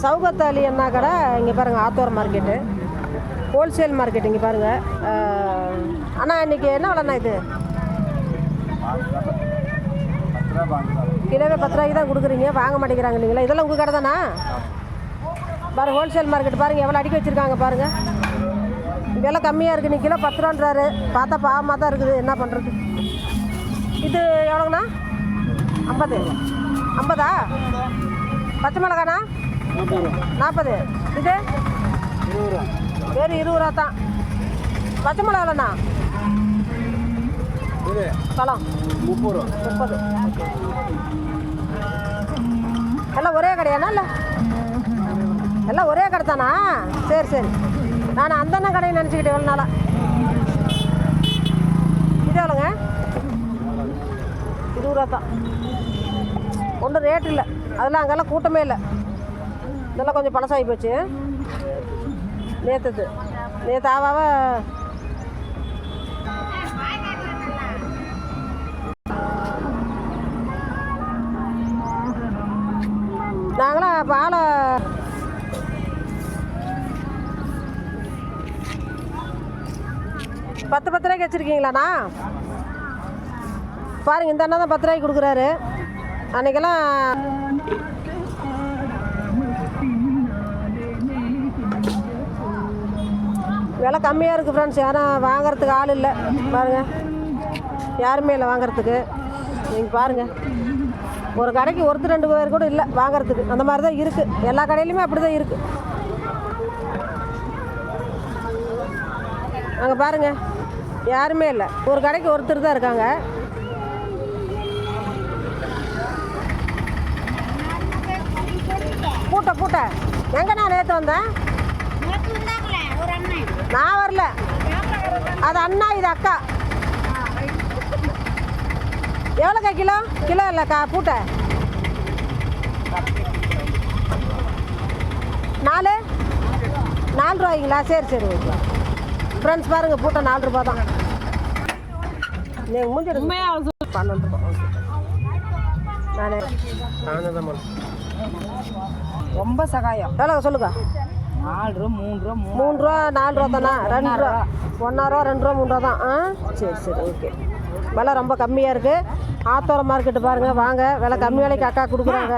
சௌகத்தாலி என்ன கடை இங்கே பாருங்கள், ஆத்தோர் மார்க்கெட்டு, ஹோல்சேல் மார்க்கெட் இங்கே பாருங்கள். அண்ணா இன்றைக்கி என்ன விலைண்ணா இது? கிலோவே 10 ரூபாய்க்கு தான் கொடுக்குறீங்க, வாங்க மாட்டேங்கிறாங்க இல்லைங்களா? இதெல்லாம் உங்கள் கடை தானா? பாருங்கள், ஹோல்சேல் மார்க்கெட் பாருங்கள், எவ்வளோ அடிக்க வச்சுருக்காங்க பாருங்கள். விலை கம்மியாக இருக்குது, நீ கிலோ 10 ரூபான்றாரு. பார்த்தா பாவமாக தான் இருக்குது, என்ன பண்ணுறது? இது எவ்வளோங்கண்ணா? 50. 50ஆ? பச்சை மிளகாண்ணா 40. இது வெறும் 20 ரூபா தான். பச்சை மிளகா இல்லைண்ணா? பழம் 30. எல்லாம் ஒரே கடையாண்ணா? இல்லை எல்லாம் ஒரே கடை தானா? சரி சரி, நான் அந்த அண்ணன் கடையை நினச்சிக்கிட்டேன் எவ்வளோ நாளாக. இது எவ்வளோங்க? 20 ரூபா தான். ஒன்றும் ரேட் இல்லை, அதெல்லாம் அங்கெல்லாம் கூட்டமே இல்லை. இதெல்லாம் கொஞ்சம் பழசாகி போச்சு. நேற்று ஆவாவ நாங்களாம் பாலை பத்து ரூபாய்க்கு வச்சுருக்கீங்களாண்ணா? பாருங்கள், இந்த அண்ணா தான் 10 ரூபாய்க்கு கொடுக்குறாரு. அன்றைக்கெல்லாம் விலை கம்மியாக இருக்குது ஃப்ரெண்ட்ஸ். ஆனால் வாங்கிறதுக்கு ஆள் இல்லை பாருங்கள், யாருமே இல்லை வாங்கிறதுக்கு. நீங்கள் பாருங்கள், ஒரு கடைக்கு ஒருத்தர் 2 பேர் கூட இல்லை வாங்கிறதுக்கு. அந்த மாதிரி தான் இருக்குது, எல்லா கடையிலையுமே அப்படி தான் இருக்குது. அங்கே பாருங்கள், யாருமே இல்லை, ஒரு கடைக்கு ஒருத்தர் தான் இருக்காங்க. பூட்டை எங்கே நான் நேற்று வந்தேன்? நான் வரல, அது அண்ணா, இது அக்கா. எவ்வளோக்கா கிலோ? கிலோ இல்லைக்கா, பூட்டை 4 ரூபாய்ங்களா? சரி சரி ஓகே ஃப்ரெண்ட்ஸ், பாருங்கள், பூட்டை 4 ரூபா தான். நீங்கள் முடிஞ்சு 12 ரூபா. நான் ரொம்ப சகாயம். எவ்வளோ சொல்லுங்க? 4 ரூபா 3 ரூபா 3 ரூபா 4 ரூபா தானா? 2 ரூபா 1 ரூபா 2 ரூபா 3 ரூபா தான். சரி சரி ஓகே. விலை ரொம்ப கம்மியாக இருக்குது. ஆத்தோர மார்க்கெட்டு பாருங்கள், வாங்க, விலை கம்மி விலைக்கு அக்கா கொடுக்குறாங்க.